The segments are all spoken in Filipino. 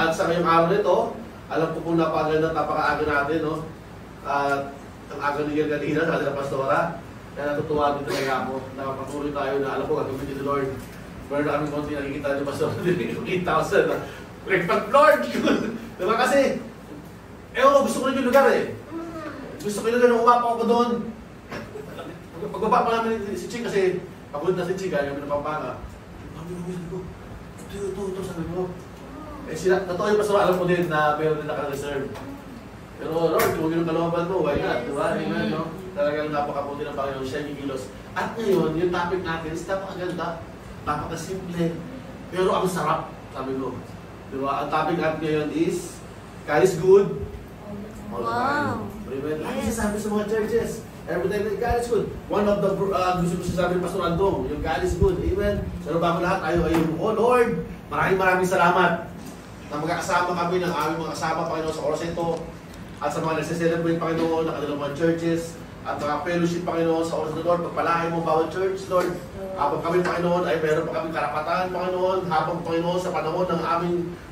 At sa ngayong araw nito, alam ko kung napaka-aga natin, no? At ang aga niya kanina, sabi ng pastora, kaya natutuwa dito kaya ako, nakapatuloy tayo na alam ko, gagawin ni Lord. Meron na kami konti nakikita niyo pastora, 8,000 na. Breakfast Lord! Diba kasi, gusto ko rin yung lugar eh. Gusto ko yung lugar na umapa ako doon. Pagbaba pa namin si Ching kasi pagod na si Ching, kaya kami napampanga. Ito, sabi mo. Totoo yung pastora, alam ko din na meron din naka-reserve. Pero Lord, kung yung kalooban mo, why not? Diba? Amen, no? Talagang napakabuti ng Panginoon, siya yung kilos. At ngayon, yung topic natin is napakaganda, napakasimple, pero ang sarap, sabi ko. Diba? Ang topic natin ngayon is, God is good all the time. Amen. Lagi sasabi sa mga churches, every time that God is good. One of the gusto ko sasabi ng Pastor Andong, yung God is good. Amen. Pero bago lahat, tayo ay, oh Lord, maraming salamat na magkakasama kami ng aming mga kasama, Panginoon, sa oras ito. At sa mga nagsiselebrate, Panginoon, ng kanilang mga churches, at mga fellowship, Panginoon, sa oras ng Lord, pagpalain mo bawat church, Lord. Habang kami, Panginoon, ay meron pa kami karapatan, Panginoon, habang, Panginoon, sa panahon ng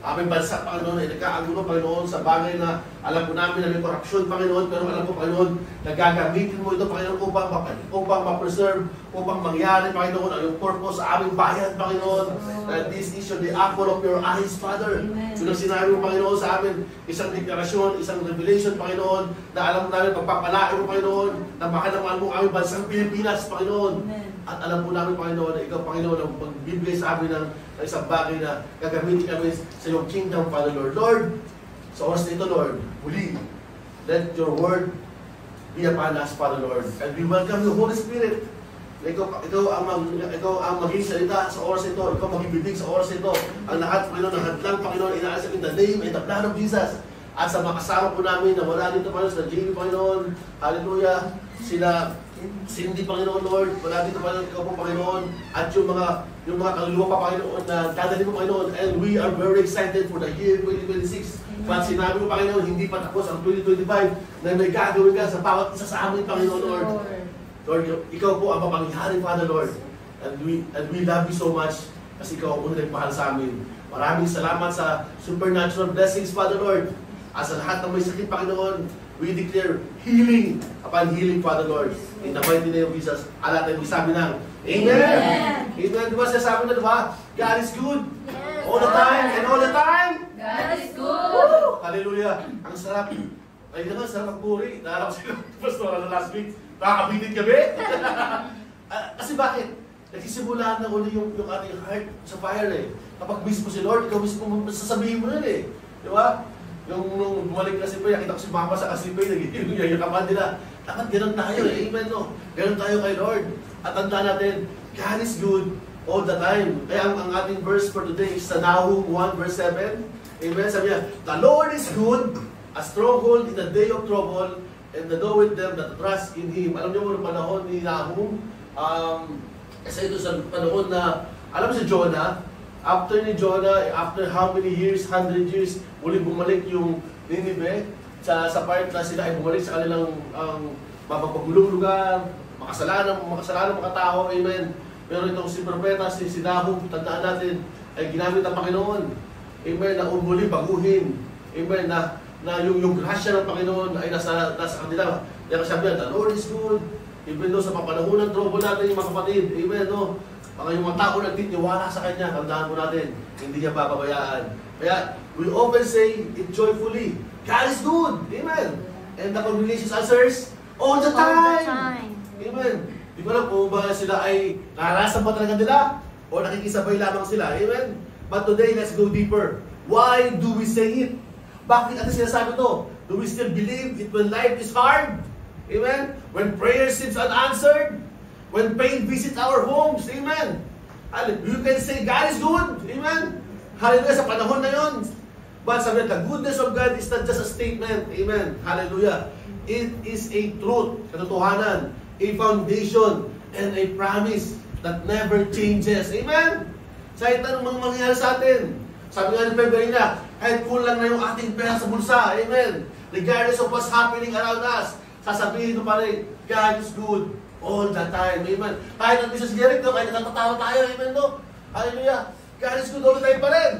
aming bansa, Panginoon, ay nagkaagulo, Panginoon, sa bagay na alam ko namin na may korupsyon, Panginoon, pero alam ko, Panginoon, nagagamitin mo ito, Panginoon, upang ma-preserve, upang mangyari, Panginoon, ang yung purpose sa aming bayan, Panginoon. That this is the apple of your eyes, Father. Yun ang sinabi mo, Panginoon, sa amin, isang deklarasyon, isang revelation, Panginoon, na alam namin, pagpapalain mo, Panginoon, na makalaman mo ang aming bansang Pilipinas, Panginoon. At alam po namin, Panginoon, na ikaw, Panginoon, ang magbibigay sa amin ng isang bagay na gagamitin kami sa iyong kingdom, Father, Lord. Lord, sa oras nito, Lord, muli, let your word be upon us, Father, Lord. And we welcome you, Holy Spirit. Ikaw ang maging salita sa oras ito. Ikaw magibibig sa oras ito. Ang lahat, Panginoon, ang hadlang, Panginoon, inaalis in the name and the blood of Jesus. At sa mga kasama po namin na wala dito, Panginoon, sa Jamie, Panginoon, hallelujah, sila Cindy, Panginoon, Lord, wala dito, Panginoon, ikaw po, Panginoon, at yung mga kaluluwa pa, Panginoon, na dadali mo, Panginoon, and we are very excited for the year 2026. But sinabi mo, Panginoon, hindi pa tapos ang 2025 na may gagawin ka sa bawat isa sa amin, Panginoon, Lord. Lord, ikaw po ang mapangyari, Father, Lord. And we love you so much kasi ikaw ang unang nagmahal sa amin. Maraming salamat sa supernatural blessings, Father, Lord. At sa lahat ng may sakit, Panginoon, we declare healing upon healing, Father, Lord. In the mighty name of Jesus, alat ay sabi ng Amen! Amen! Diba sasabi na, diba? God is good. Yes. All the time and all the time. God is good. Woo! Hallelujah! Ang sarap. Ay naman, sarap magpuri. Naalala ko sila, Pastor, last week. Nakakabitin gabi. Kasi bakit? Nagsisimula na uli yung ating heart sa fire eh. Kapag miss mo si Lord, ikaw mismo sasabihin mo nun eh. Diba? Nung bumalik na si Pay, nakita ko si Mama sa kasipay, nagiging-yayakapan nila. Dapat ganun tayo eh, amen no? Ganun tayo kay Lord. At tandaan natin, God is good all the time. Kaya ang ating verse for today is sa Nahum 1 verse 7. Amen? Sabi niya, the Lord is good, a stronghold in the day of trouble, and the knoweth them that trust in Him. Alam niyo mo ng panahon ni Nahum, kasi ito sa panahon na, alam mo si Jonah, after ni Jonah, after how many years, 100 years, muli bumalik yung Nineveh sa part na sila ay bumalik sa kanilang mapagpagulong lugar, makasalanan mga tao, amen. Pero itong si Propeta, si Nahum, tandaan natin, ay ginamit ang Panginoon, amen, na muli baguhin, amen, na yung grasya ng Panginoon ay nasa kanila. Kaya sabi niya, the Lord is good, even though sa panahon ng trouble natin yung mga kapatid, amen, no? Yung mga tao nagtitiwala sa Kanya, tandaan mo natin, hindi niya papabayaan. Kaya, we often say it joyfully, God is good, amen. And the congregation answers, all the time. Amen. Di ko alam kung ba sila ay naranasan ba talaga nila o nakikisabay lamang sila, amen. But today, let's go deeper. Why do we say it? Bakit natin sinasabi ito? Do we still believe it when life is hard? Amen? When prayer seems unanswered? When pain visits our homes? Amen? You can say God is good. Amen? Hallelujah, sa panahon na yun. But sabi the goodness of God is not just a statement. Amen? Hallelujah. It is a truth, katotohanan, a foundation, and a promise that never changes. Amen? Sa itanong mga mangyayari sa atin. Sabi nga ni Pebrina, kahit kulang na yung ating pera sa bulsa. Amen? Regardless of what's happening around us, sasabihin mo pa rin, God is good all the time. Amen? Kahit nandito sa Jericho, kahit natatawa tayo. Amen, no? Hallelujah. God is good all the time pa rin.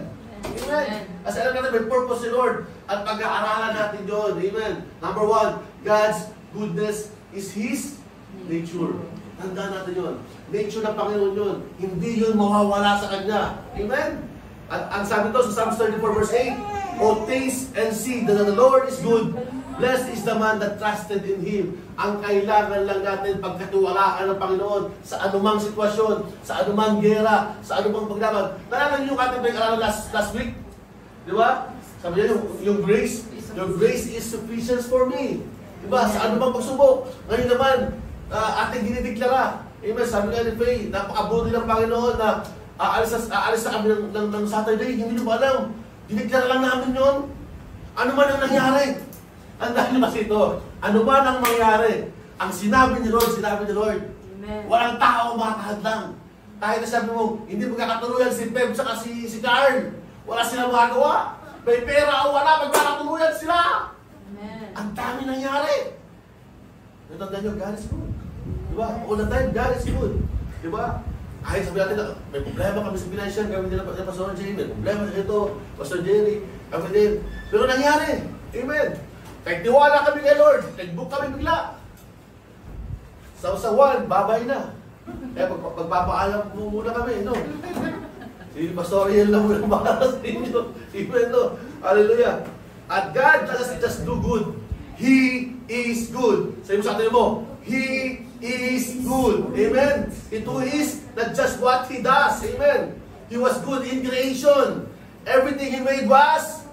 Amen. Kasi alam natin, may purpose si Lord. At pag-aaralan natin yun. Amen. Number 1, God's goodness is His nature. Tandaan natin yun. Nature ng Panginoon yun. Hindi yun mawawala sa Kanya. Amen. At ang sabi ito sa Psalms 34 verse 8, "O taste and see that the Lord is good. Blessed is the man that trusted in Him." Ang kailangan lang natin pagkatiwalaan ng Panginoon sa anumang sitwasyon, sa anumang gera, sa anumang paglaban. Naalala niyo yung ating pinag-aralan last week? Di ba? Sabi niya yung grace, "Your grace is sufficient for me." Di ba? Sa anumang pagsubok. Ngayon naman, ating dinideklara. Amen. Sabi nga ni Faye, napakabuti ng Panginoon na aalis na kami ng Saturday. Hindi nyo ba alam? Dineklara lang namin yun. Ano man ang nangyari? Ang dahil mas ito, ano man ang mangyari? Ang sinabi ni Lord, sinabi ni Lord. Amen. Walang tao makakahadlang. Kahit na sabi mo, hindi magkakatuluyan si Pep at si Carl. Wala silang magagawa. May pera o wala, magkakatuluyan sila. Amen. Ang dami nangyari. Natandaan nyo, God is good. Diba? All the time, God is good. Diba? Kahit sabi natin, may problema kami sa financial, kami din na Pastor Jerry, may problema sa ito, Pastor Jerry, kami din. Pero nangyari. Amen. Kahit tiwala kami kay Lord, nag-book kami bigla. Sa 1, babay na. Kaya pagpapaalam mo muna kami, no? Si Pastor Riel lang muna para sa inyo. Amen, no? Hallelujah. At God does just do good. He is good. Sabi mo sa atin mo, He is good. Amen. Ito is not just what He does. Amen. He was good in creation. Everything He made was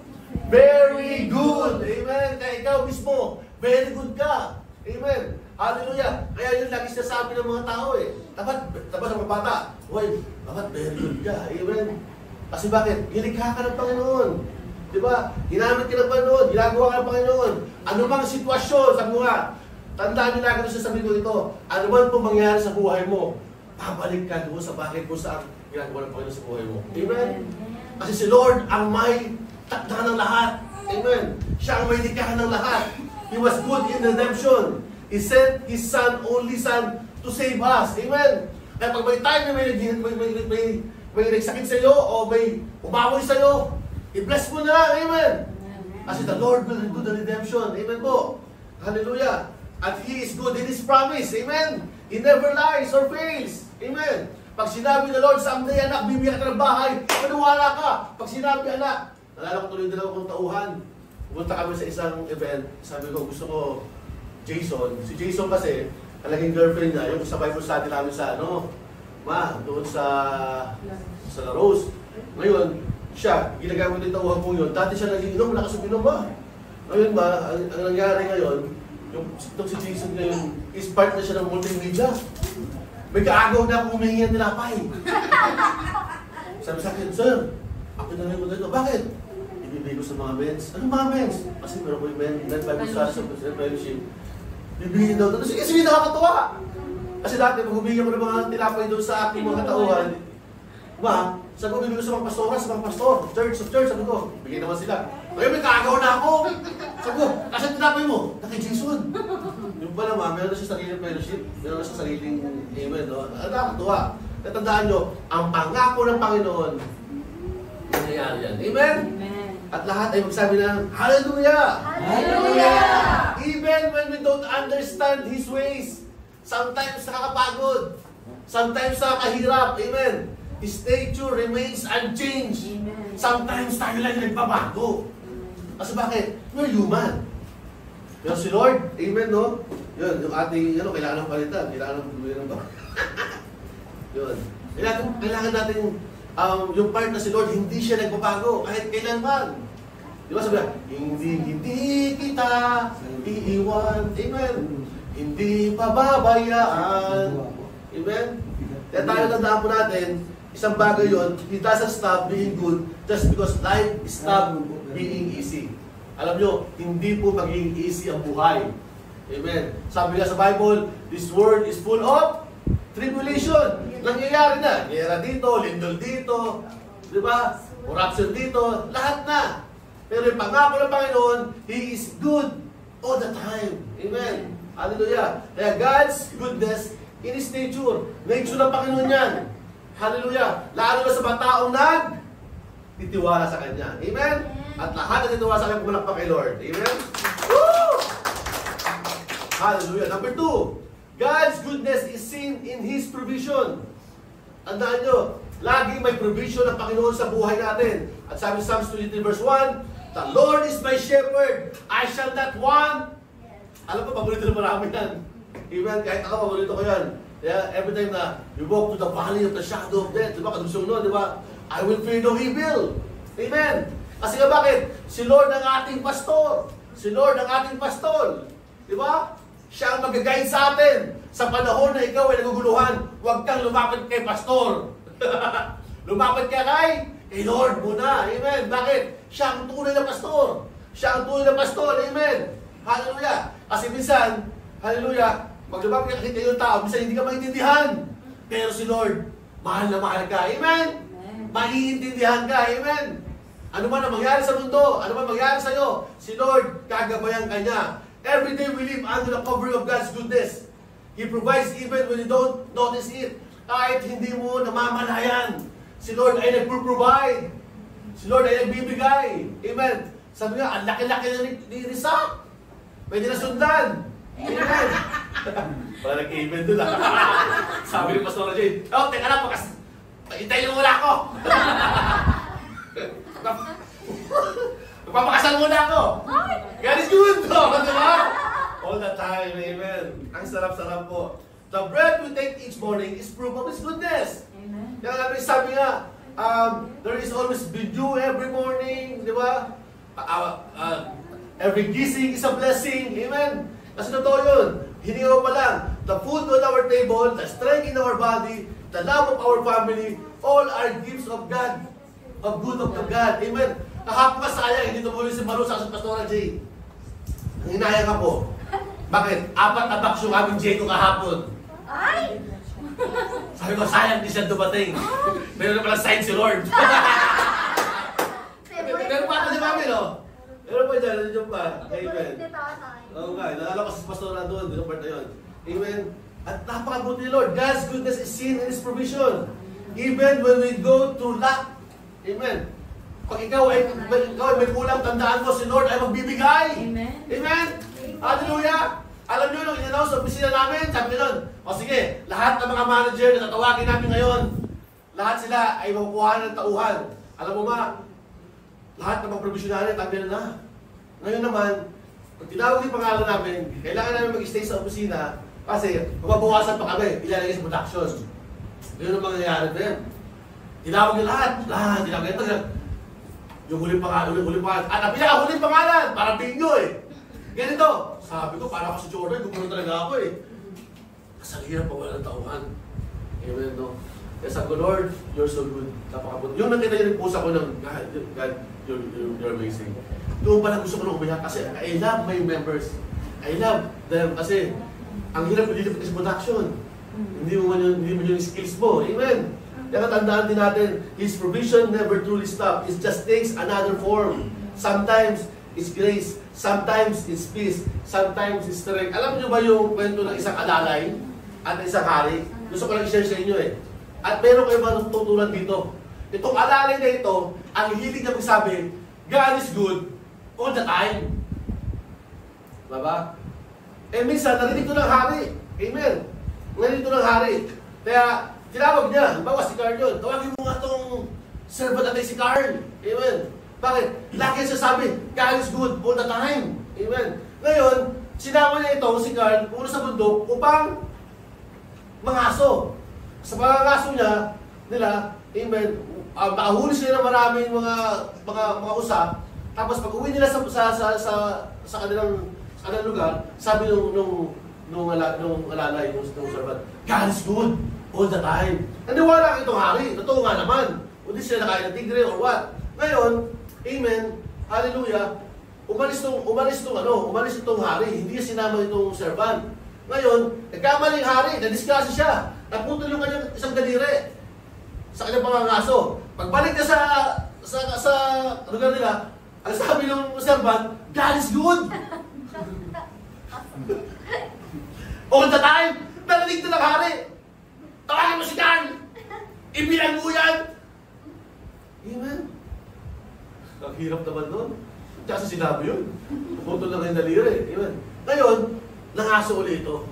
very good. Amen. Kaya ikaw mismo, very good ka. Amen. Hallelujah. Kaya yun lagi sinasabi ng mga tao eh. Dapat sa mga bata, "Uy, dapat very good ka." Amen. Kasi bakit? Nilikha ka ng Panginoon. Diba? Ginamit ka ng Panginoon. Ginagawa ka ng Panginoon. Ano mang sitwasyon, sabi mo nga, tandaan nyo lagi sa sabi ko ito, ano man pong mangyari sa buhay mo, pabalik ka doon sa bakit kung saan ginagawa ng Panginoon sa buhay mo. Amen? Kasi si Lord ang may takda ng lahat. Amen? Siya ang may likha ng lahat. He was good in redemption. He sent His Son, only Son, to save us. Amen? Kaya pag may time na may nagsakit sa iyo o may umamoy sa iyo, i-bless mo na lang. Amen? Kasi the Lord will do the redemption. Amen po? Hallelujah. At He is good in His promise. Amen? He never lies or fails. Amen? Pag sinabi ng Lord, "Someday anak, bibigyan ka ng bahay," maniwala ka. Pag sinabi anak, nalala ko tuloy yung 2 tauhan. Pumunta kami sa isang event. Sabi ko, gusto ko Jason. Si Jason kasi, talagang girlfriend niya, yung sa Bible study namin sa doon sa La Rose. Ngayon, siya, ginagamit yung tauhan mo yun. Dati siya nag-iinom, lakas uminom ba? Ngayon ba, ang nangyari ngayon, itong si Jason ngayon, is part na siya ng multimedia. May kaagaw na akong humingi ng tinapay. Sabi sa akin, "Sir, ako na lang yung maganda." "Bakit?" "Ibibigay ko sa mga mens." "Anong mga mens?" "Kasi meron ko yung Bible study sa fellowship." Bibigyan daw doon. Sige, nakakatawa. Kasi dati, pag humingi ko ng mga tinapay doon sa aking mga katauhan, sabi ko, bibigay ko sa mga pastora, sa mga pastor, church, sabi ko, bigyan naman sila. Ngayon may kaagaw na ako. Sabi ko, "Kasi tinapay mo?" "Kay Jason." Yung pala meron na siya sariling fellowship, meron na siya sariling amen, no? Nakakatuwa. Natandaan nyo, ang pangako ng Panginoon, nangyayari yan. Amen? Amen. At lahat ay magsabi ng, "Hallelujah! Hallelujah! Even when we don't understand His ways, sometimes nakakapagod, sometimes nakakahirap, amen? His nature remains unchanged. Amen. Sometimes tayo lang yung nagbabago. Kasi bakit? We're human. Pero si Lord, amen, no? Yun, yung ating, kailangan ng palitan, kailangan ng buluyan ng ba? Yun. Kailangan natin, yung part na si Lord, hindi siya nagbabago, kahit kailanman. Di ba sabi, hindi kita iiwan. Amen. Hindi pababayaan. Amen. Kaya tayo tandaan po natin, isang bagay yun, He doesn't stop being good just because life stopped being easy. Alam nyo, hindi po magiging easy ang buhay. Amen. Sabi nga sa Bible, this world is full of tribulation. Nangyayari na. Gera dito, lindol dito, di ba? Corruption dito, lahat na. Pero yung pangako ng Panginoon, He is good all the time. Amen. Hallelujah. Kaya God's goodness in His nature. Nature ng Panginoon yan. Hallelujah. Lalo na sa mga taong titiwala sa Kanya. Amen? At lahat na titiwala sa Kanya, pumalakpak kay Lord. Amen? Woo! Hallelujah. Number 2, God's goodness is seen in His provision. Tandaan nyo, laging may provision ng Panginoon sa buhay natin. At sabi sa Psalms 23 verse 1, the Lord is my shepherd, I shall not want. Alam ko, paborito na marami yan. Amen? Kahit ako, paborito ko yan. Yeah, every time na you walk to the valley of the shadow of death, di ba? Kadusong nun, di ba? I will fear no evil. Amen? Kasi nga bakit? Si Lord ang ating pastor. Si Lord ang ating pastol. Di ba? Siya ang mag-guide sa atin. Sa panahon na ikaw ay naguguluhan, huwag kang lumapit kay pastor. Lumapit ka kay Lord muna. Amen? Bakit? Siya ang tunay na pastor. Siya ang tunay na pastor. Amen? Hallelujah. Kasi minsan, hallelujah, pag lumapit ka kay yung tao, minsan hindi ka maintindihan. Pero si Lord, mahal na mahal ka. Amen? Maiintindihan ka. Amen? Ano man ang mangyari sa mundo, ano man mangyari sa iyo, si Lord, kagabayan ka niya. Every day we live under the covering of God's goodness. He provides even when you don't notice it. Kahit hindi mo namamalayan, si Lord ay nagpo-provide. Si Lord ay nagbibigay. Amen. Sabi nga, ang laki-laki na ni Risa. Pwede na sundan. Amen. Wala nag-amen doon lang. Sabi ni Pastor Jay, oh, teka lang, hintayin mo muna ako. Magpapakasal muna ako. God is good, no? Di ba? All the time, amen. Ang sarap-sarap po. The bread we take each morning is proof of His goodness. Amen. Kaya sabi nga, there is always dew every morning, di ba? Every gising is a blessing, amen. Kasi totoo yun. Hiningaw pa lang. The food on our table, the strength in our body, the love of our family, all are gifts of God. Of good of God. Amen. Kahapon ka sayang, hindi tumuloy si Maru sa Pastora Jay. Ang hinayang ako. Bakit? 4 na box yung aming Jay ko kahapon. Ay! Sabi ko, sayang di siya dumating. Meron na pala sign si Lord. Meron pa ito si Mami, no? Meron pa dyan, nandiyan pa. Amen. Oo nga, nalala ko si Pastora doon, dito part na yun. Amen. At napakabuti ni Lord. God's goodness is seen in His provision. Even when we go through lack. Amen. Pag ikaw ay may kulang, tandaan mo, si Lord ay magbibigay. Amen. Amen. Hallelujah. Alam nyo, nung in-announce sa opisina namin, sabi nila, o sige, lahat ng mga manager na tatawagin namin ngayon, lahat sila ay makukuha ng tauhan. Alam mo ba, lahat ng mga provisionary, tabi na. Ngayon naman, pag tinawag yung pangalan namin, kailangan namin mag-stay sa opisina kasi mababawasan pa kami, ilalagay sa production. Yun ang mangyayari na yan. Tinawag yung lahat, tinawag ito. Yung huling pangalan, At ang pinaka-huling pangalan, parang bingo eh. Ganito, sabi ko, para ako si Jordan, gumano talaga ako eh. Kasi hirap pa wala ng tauhan. Amen, no? Kaya sabi ko, Lord, you're so good. Napakabuti. Yung nakita niyo yung pusa ko ng, God, you're amazing. Doon pala gusto ko nang umiyak kasi I love my members. I love them kasi ang hirap nililipat sa production. Hindi mo yung skills mo. Amen. Kaya tandaan din natin, His provision never truly stops. It just takes another form. Sometimes it's grace. Sometimes it's peace. Sometimes it's strength. Alam niyo ba yung kwento ng isang alalay at isang hari? Gusto ko lang i-share sa inyo eh. At meron kayo matutunan dito. Itong alalay na ito, ang hilig na magsabi, God is good all the time. Diba? Eh minsan, narinig ito ng hari. Amen. Narinig ito ng hari. Kaya, tinawag niya. Bawa si Carl yun. Tawagin mo nga itong servant natin si Carl. Amen. Bakit? Lagi siya sabi, God is good all the time. Amen. Ngayon, sinama niya ito, si Carl, puno sa bundok upang mangaso. Sa pangangaso nila, amen, makahuli sila ng maraming mga usa. Tapos pag uwi nila sa kanilang lugar, sabi nung alalay, nung servant, God is good all the time. Naniwala itong hari, totoo nga naman. Hindi sila nakain ng tigre or what. Ngayon, amen, hallelujah, umalis itong hari, hindi sinama itong servant. Ngayon, nagkamaling hari, nadisgrasya siya, naputol yung kanyang isang daliri sa kanyang pangangaso. Pagbalik niya sa lugar nila, ang sabi ng servant, God is good! All the time, narinig na ng hari. Tawagin mo si Dan! Ibilang mo yan! Amen? Ang hirap naman nun. Kasi sinabi yun. Puputol lang yung daliri. Amen. Ngayon, nangaso ulit ito.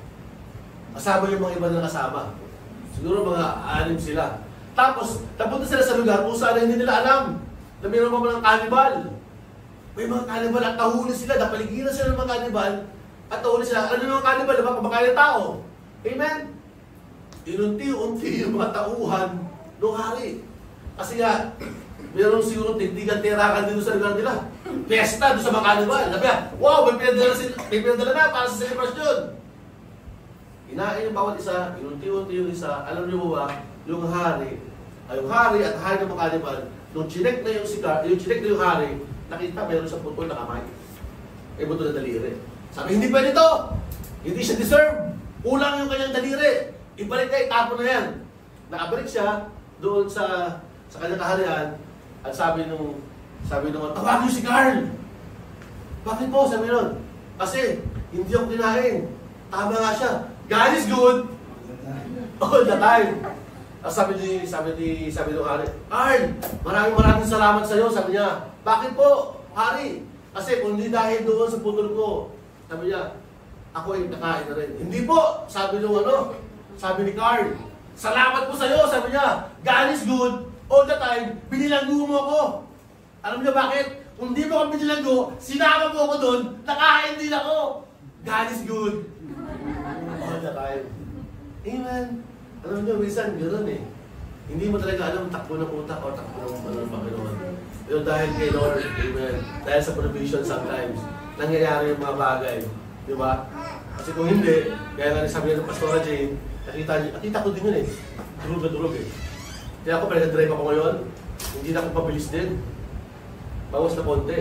Kasama yung mga iba na kasama. Siguro mga 6 sila. Tapos, napunta sila sa lugar kung saan hindi nila alam na mayroon pa mga kanibal. May mga kanibal at nahuli sila. Napaligiran sila ng mga kanibal at nahuli sila. Ano yung mga kanibal? Diba? Kumakain ng tao. Amen? Inunti-unti yung mga tauhan ng hari. Kasi nga, mayroon siguro tigtigan-tirakan dito sa lugar nila. Fiesta doon sa mga kanibal. Sabi nga, wow, may pinadala na para sa celebration. Inain yung bawat isa, inunti-unti yung isa. Alam niyo ba, yung hari at hari ng mga kanibal, nung chinek na yung hari, nakita mayroon sa putol na kamay. May putol na daliri. Sabi, hindi pwede ito. Hindi siya deserve. Kulang yung kanyang daliri. Ibalik na, itapon na yan. Nakabalik siya doon sa kanyang kaharian at sabi nung tawag niyo si Carl. Bakit po? Sabi nun. Kasi, hindi ako kinain. Tama nga siya. God is good all the time. Sabi nung hari, Carl, maraming salamat sa iyo. Sabi niya, bakit po, hari? Kasi kung hindi dahil doon sa putol ko, sabi niya, ako ay nakain na rin. Hindi po, sabi ni Carl, salamat po sa iyo. Sabi niya, God is good all the time, binilanggo mo ako. Alam niyo bakit? Kung di mo ako binilanggo, sinama mo ako doon, nakain din ako. God is good all the time. Amen. Alam niyo, minsan gano'n eh. Hindi mo talaga alam takbo ng utak o takbo ng Panginoon. Pero dahil kay Lord, amen, dahil sa provision sometimes, nangyayari yung mga bagay. Di ba? Kasi kung hindi, kaya nga sabi ng Pastora Jane, nakita ko din yun eh. Durog na durog eh. Kaya ako pala nag-drive ako ngayon, hindi na ako pabilis din. Bawas na konti.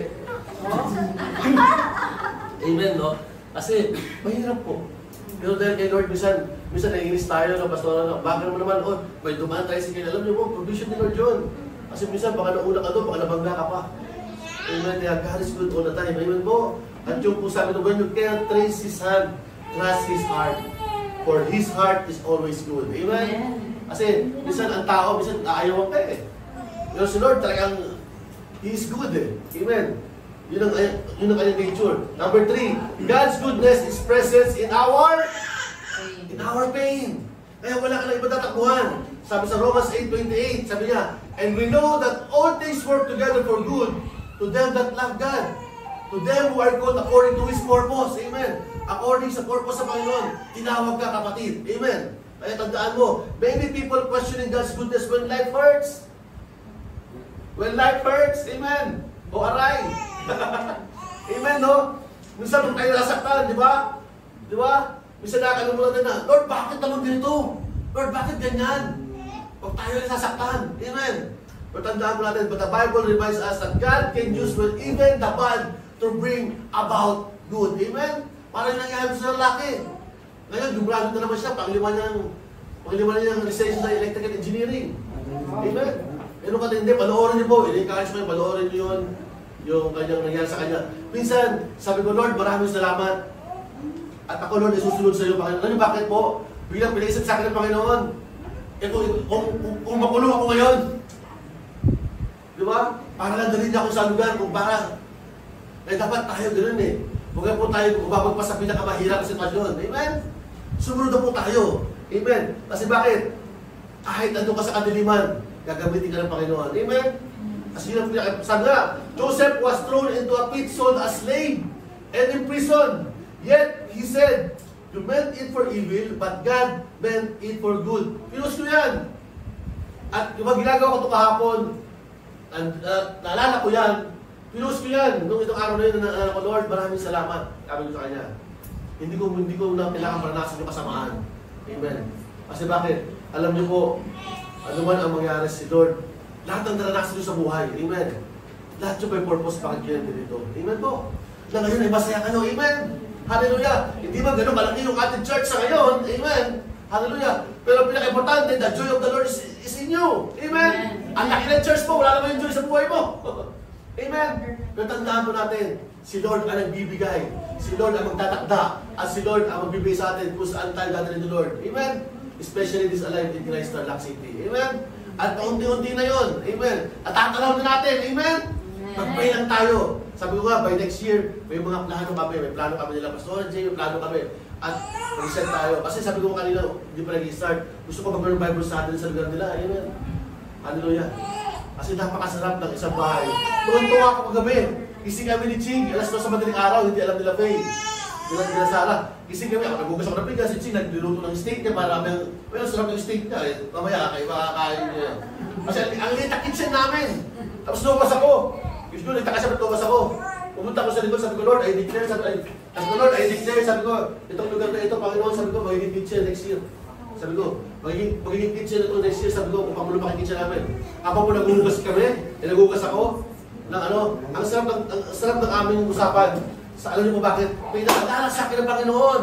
Amen, no? Kasi, mahirap po. Pero dahil kay Lord, minsan naiinis tayo ng Pastora, bakit mo naman, may dumaan tayo sa kanya. Alam niyo po, provision ni Lord yun. Kasi minsan, baka nauna ka doon, baka nabangga ka pa. Amen, kaya God is good all the time. Amen po. At yung po sabi nung, when you can't trace His hand, trust His heart. For His heart is always good. Amen? Kasi minsan ang tao, minsan aayawan ka eh. Pero si Lord talagang, He is good eh. Amen? Yun ang kanyang nature. Number 3, God's goodness is present in our pain. Kaya wala ka na iba tatakbuhan. Sabi sa Romans 8:28, sabi niya, and we know that all things work together for good to them that love God, to them who are called according to His purpose. Amen. According sa purpose sa Panginoon, tinawag ka kapatid. Amen. Kaya tandaan mo, maybe people questioning God's goodness when life hurts. When life hurts, amen. O aray. Amen, no? Minsan kung tayo nasaktan, di ba? Di ba? Minsan nakakalimutan na, Lord, bakit naman ganito? Lord, bakit ganyan? Huwag tayo nasasaktan. Amen. Pero tandaan mo natin, but the Bible reminds us that God can use even the bad to bring about good. Amen? Parang nangyari sa lalaki. Ngayon, gumrado na naman siya, panglima niyang lisensya sa electrical engineering. Amen? Pero kung hindi, panoorin niyo po. I-encourage ko yung panoorin niyo yun, yung kanyang nangyari sa kanya. Minsan, sabi ko, Lord, maraming salamat. At ako, Lord, isusunod sa iyo, Panginoon. Ano bakit po? Bilang pinaisip sa akin ng Panginoon. Kung makulong ako ngayon, di ba? Para lang dalhin niya ako sa lugar kung para. Dapat tayo ganoon eh. Huwag po tayo umabot pa sa pinakamahirap na sitwasyon. Amen? Sumunod na po tayo. Amen? Kasi bakit? Kahit nandun ka sa kadiliman, gagamitin ka ng Panginoon. Amen? Kasi yun ang sabi nga, Joseph was thrown into a pit, sold as slave, and in prison. Yet, he said, you meant it for evil, but God meant it for good. Pinost ko yan. At yung ginagawa ko ito kahapon, naalala ko yan, pinost ko yan. Nung itong araw na yun, naalala ko, Lord, maraming salamat. Sabi ko sa kanya. Hindi ko na kailangan maranasan yung kasamaan. Amen. Kasi bakit? Alam niyo po, ano man ang mangyari si Lord, lahat ng naranasan niyo sa buhay. Amen. Lahat yung may purpose bakit kayo dito. Amen po. Na ngayon ay masaya kayo. Amen. Hallelujah. Hindi man ganun malaki yung ating church sa ngayon. Amen. Hallelujah. Pero pinaka-importante, the joy of the Lord is in you. Amen. Ang laki ng church mo, wala naman yung joy sa buhay mo. Amen. Pero tandaan po natin, si Lord ang nagbibigay. Si Lord ang magtatakda. At si Lord ang magbibigay sa atin kung saan tayo dadalhin ni Lord. Amen. Especially this Alive in Christ Tarlac City. Amen. At unti-unti na yun. Amen. At tatalaw na natin. Amen. Mag-pray lang tayo. Sabi ko nga, by next year, may mga plano kami. May plano kami nila. Pastor Jay, may plano kami. At mag-set tayo. Kasi sabi ko kanina, hindi pa nag-start. Gusto ko mag-learn Bible study sa lugar nila. Amen. Hallelujah. Kasi napakasarap ng isang bahay. Tuwan-tuwa ako kagabi. Gising kami ni Ching. Alas 2 sa madaling araw, hindi alam nila Faye. Nila Sarah. Gising kami. Ako nagugas ako ng bigas. Si Ching nagluluto ng steak niya. Para may sarap yung steak niya. Mamaya, makakain niya. Kasi ang liit na kitchen namin. Tapos lumas ako. Gusto ko, nagtakasya ba't lumas ako. Pumunta ko sa likod, sabi ko, Lord, I declare, sabi ko, itong lugar na ito, Panginoon, sabi ko, magiging kitchen next year. Sabi ko, magiging kitchen ito next year, sabi ko, upang mo lumaki kitchen namin. Ako po naguhugas kami, naguhugas ako, ng ang sarap ng aming usapan. Sa alam niyo po bakit? May nakadala sa akin ng Panginoon.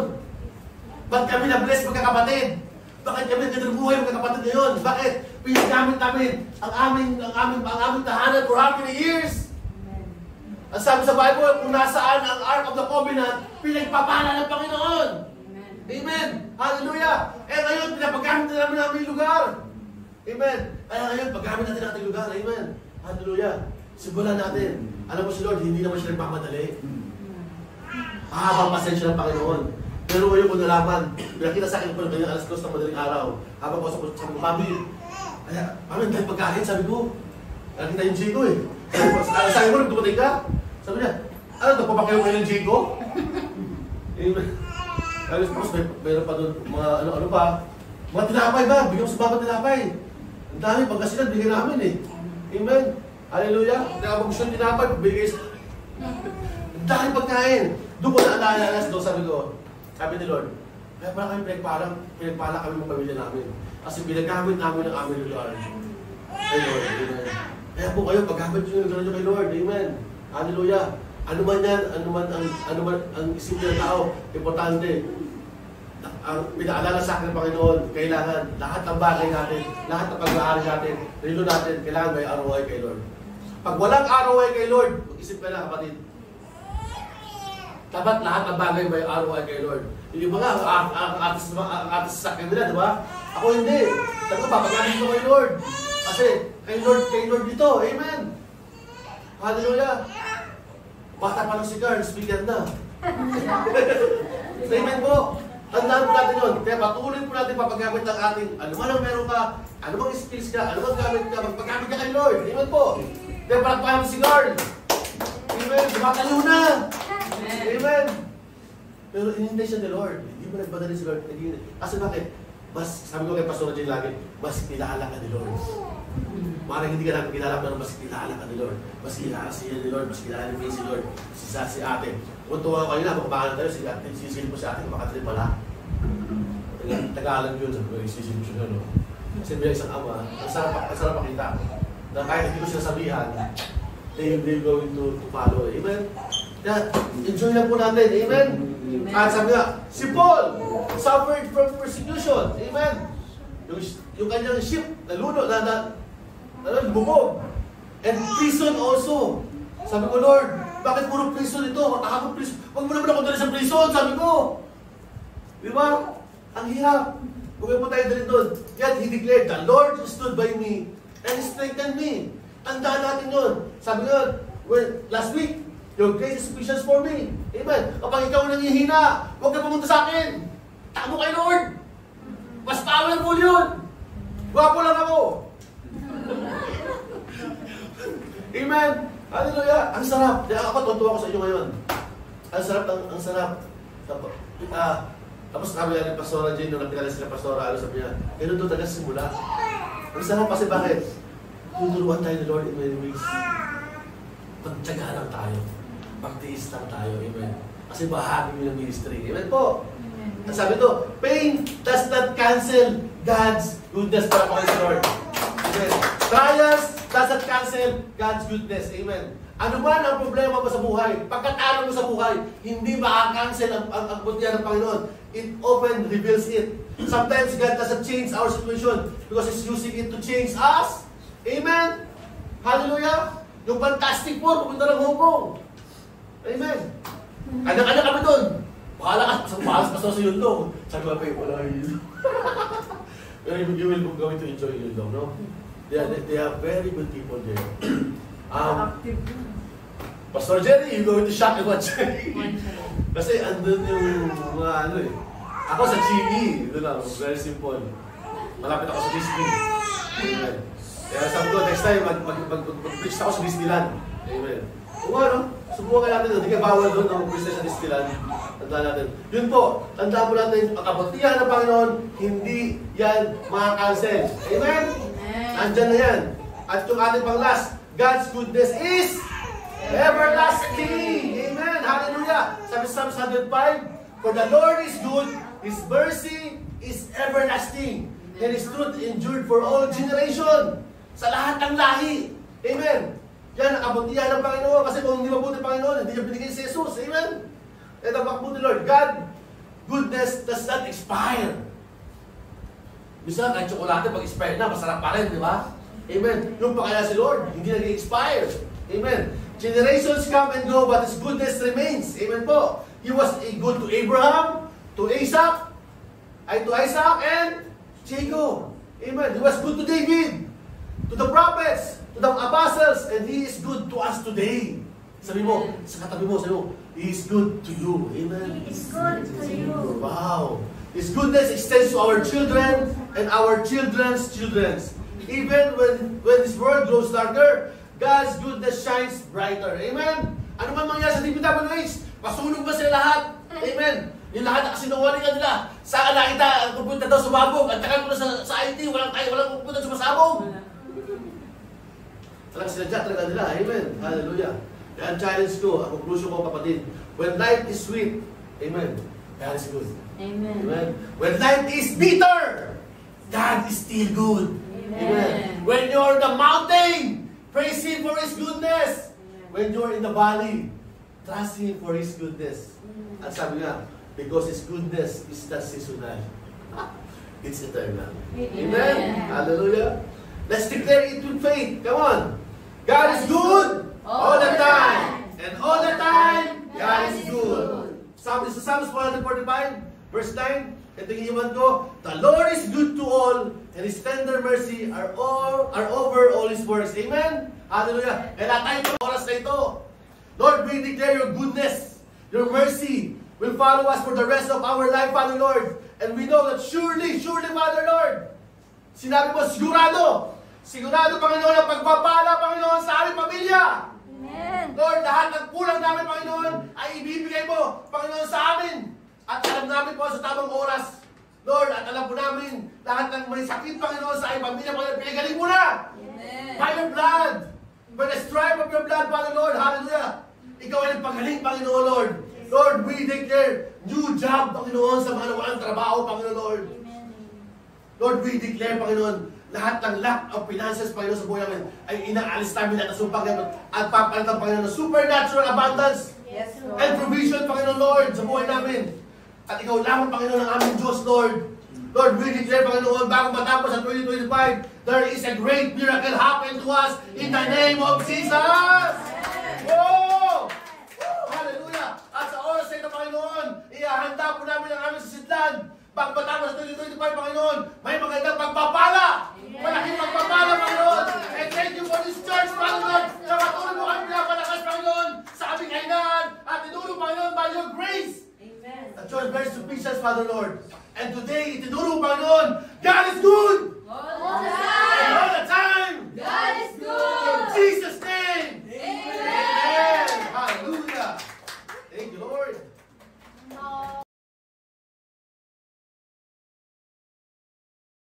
Ba't kami na-bless magkakapatid? Bakit kami nagkatrabuhay magkakapatid ngayon? Bakit? Pinagamit namin ang aming tahanan for how many years? Ang sabi sa Bible, kung nasaan ang Ark of the Covenant, pinagpapala ng Panginoon. Amen. Hallelujah. Eh ngayon, pinapagamit na namin ang aming lugar. Amen. Kaya ngayon, paggamit natin ang ating lugar. Amen. Hallelujah. Simulan natin. Alam mo si Lord, hindi naman siya nagpamadali. Habang pasensya ng Panginoon. Pero ngayon ko nalaman, pinakita sa akin ko ng alas 2 ng madaling araw. Habang ko sa mami, kaya, mami, dahil pagkain, sabi ko, nakita yung Jigo eh. Sabi ko, nagdumating ka? Sabi niya, ano, nagpapakayo kayo ng Jigo? Tapos mayroon pa doon, mga ano pa, mga tinapay ba? Bigyan mo sa baba tinapay. Ang dami, pagkasinan, bigyan namin eh. Amen. Hallelujah. Hindi ako gusto ng tinapay, bigay sa... Ang dami pagkain. Doon ko naalala alas 2, sabi ni Lord, kaya pala kami pinagpala kami ng pamilya namin. Kasi binagamit namin ang aming lugar. Ay Lord, amen. Kaya po kayo, paggamit nyo yung lugar nyo kay Lord. Amen. Hallelujah. Ano man yan, ano man ang isip ng tao, importante. Ang pinaalala sa akin ng Panginoon, kailangan lahat ng bagay natin, lahat ng pag-aaral natin, relo natin, kailangan may ROI kay Lord. Pag walang ROI kay Lord, mag-isip ka na kapatid. Dapat lahat ng bagay may ROI kay Lord. Yung mga ang atis sa akin nila, di ba? Ako hindi. Sabi ko, papagamit ko kay Lord. Kasi kay Lord dito. Amen. Hallelujah. Bata pa lang si Carl, speaker na. Amen po. Tandaan po natin yun. Kaya patuloy po natin papagamit ng ating, ano man ang meron ka, ano bang skills ka, ano bang gamit ka, magpagamit ka kay Lord. Amen po. Kaya palakpakan mo si Carl. Amen. Bumatayo na. Amen. Pero inintay siya ni Lord. Hindi mo nagpadali si Lord. Kasi bakit? Mas, sabi ko kay Pastor Jay lagi, mas kilala ka ni Lord. Parang hindi ka namin kilala, pero mas kilala ka ni Lord. Mas kilala siya ni Lord, mas kilala ni si Lord. Si ate. Kung tuwa ko kayo na, magpapakalan tayo, si ate, sisilip mo si ate, makatrip pala. Tagalog yun, sabi ko, sisilip siya no? Kasi bilang isang ama, ang sarap makita. Na kahit hindi ko siya sabihan, they're going to follow. Amen? Kaya, enjoy lang po natin. Amen? At sabi nga, si Paul suffered from persecution. Amen? Yung kanyang ship, naluno, bumog. And prison also. Sabi ko, Lord, bakit puro prison ito? Matakapong prison. Huwag mo naman ako dali sa prison, sabi ko. Di ba? Ang hirap. Huwag po tayo dali doon. Yet, he declared, the Lord stood by me and strengthened me. Tandaan natin yun. Sabi nga, last week, your grace is sufficient for me. Amen. Kapag ikaw nangihina, huwag ka pumunta sa akin. Tamo kay Lord. Mas powerful yun. Gwapo lang ako. Amen. Hallelujah. Ang sarap. Ako, tuntua ko sa inyo ngayon. Ang sarap. Tapos sabi nga ni Pastora Jane, nung nakilala sila Pastora, sabi niya, ganun doon talaga simula. Ang sarap kasi bakit? Tuturuan tayo ni Lord in many ways. Pagtyaga lang tayo. Pagtiis lang tayo. Amen. Kasi bahagi ng ministry. Amen po. Ang sabi to, pain does not cancel God's goodness para po kay Lord. Amen. Trials does not cancel God's goodness. Amen. Ano man ang problema mo sa buhay, pagkatalo mo sa buhay, hindi makakancel ang butya ng Panginoon. It often reveals it. Sometimes God doesn't change our situation because He's using it to change us. Amen. Hallelujah. Yung Fantastic Four, pupunta ng Hong Kong. Amen. Anak-anak kami doon. Bahala ka sa yun. Sabi ko, wala yun. Pero you will going to enjoy yun, no? They are very good people there. Pastor Jerry, you're going to shock and watch. One siya. Kasi andun yung mga ano eh. Ako sa Chigi, doon lang, very simple. Malapit ako sa Disney. Amen. Kaya sabi ko, next time, mag-preach ako sa Disneyland. Amen. Kung ano, subukan natin doon. Hindi ka bawal doon na mag-preach sa Disneyland. Tandaan natin. Yun po, tandaan po natin, ang kabutihan ng Panginoon, hindi yan makakancel. Amen? Nandyan na yan. At yung ating pang last, God's goodness is everlasting. Amen. Hallelujah. Sabi sa Psalms 105, for the Lord is good, His mercy is everlasting, and His truth endured for all generation. Sa lahat ng lahi. Amen. Yan ang kabutihan ng Panginoon. Kasi kung hindi mabuti ng Panginoon, hindi niya binigay si Jesus. Amen. Ito ang mabuti Lord. God, goodness does not expire. Bisa kahit tsokolate, pag-expire na, masarap pa rin, di ba? Amen. Yung pa kaya si Lord, hindi nag-expire. Amen. Generations come and go, but His goodness remains. Amen po. He was good to Abraham, to Isaac, and Jacob. Amen. He was good to David, to the prophets, to the apostles, and He is good to us today. Sabi mo, sa katabi mo, sabi mo, He is good to you. Amen. He is good to you. Wow. His goodness extends to our children and our children's children. Even when this world grows darker, God's goodness shines brighter. Amen? Ano man mangyari sa DPWH, pasunog ba sila lahat? Amen? Yung lahat na kasinungalingan nila, saan nakita, pupunta daw sumabog, at tagal mo na sa IT, walang pupunta sumasabog. Talagang sinadya talaga nila. Amen? Hallelujah. Kaya ang challenge ko, ang conclusion ko kapatid, when life is sweet, amen, God is good. Amen. Amen? When life is bitter, God is still good. Amen. When you're on the mountain, praise Him for His goodness. When you're in the valley, trust Him for His goodness. At sabi nga, because His goodness is not seasonal. It's eternal. Amen. Hallelujah. Let's declare it with faith. Come on. God is good all the time. And all the time, God is good. Sabi sa Psalms 145, verse 9, ito yung iwan ko, the Lord is good to all, and His tender mercy are over all His works. Amen? Hallelujah. Kaya tayo sa oras na ito. Lord, we declare your goodness, your mercy will follow us for the rest of our life, Father Lord. And we know that surely, Father Lord, sinabi mo, sigurado, Panginoon, ang pagpapala, Panginoon, sa aming pamilya. Amen. Lord, lahat ng kulang namin, Panginoon, ay ibibigay mo, Panginoon, sa amin. At alam namin po sa tamang oras, Lord, at alam po namin, lahat ng may sakit, Panginoon, sa aming pamilya, Panginoon, pinagaling mo na. Amen. By your blood, by the stripe of your blood, Father Lord, hallelujah. Ikaw ay nagpagaling, Panginoon, Lord. Lord, we declare new job, Panginoon, sa mga walang trabaho, Panginoon, Lord. Lord, we declare, Panginoon, lahat ng lack of finances, Panginoon, sa buhay namin, ay inaalis namin at nasumpang namin at papalitan, Panginoon, ng supernatural abundance Yes, Lord. and provision, Panginoon, Lord, sa buhay namin. At ikaw lamang, Panginoon, ang aming Diyos, Lord. Lord, we declare, Panginoon, bago matapos sa 2025, there is a great miracle happen to us in the name of Jesus! Whoa! Hallelujah! At sa oras na ito, Panginoon, ihahanda po namin ang aming sisidlan. Bago matapos sa 2025, Panginoon, may magandang pagpapala! Malaking pagpapala, Panginoon! And thank you for this church, Panginoon, na patuloy mo kami pinapalakas, Panginoon, sa aming kainaan at tinulong, Panginoon, by your grace. The church very sufficient, Father Lord. And today, itinuro, Panginoon, God is good! All the And all the time! God is good. In Jesus' name! Amen. Amen! Hallelujah!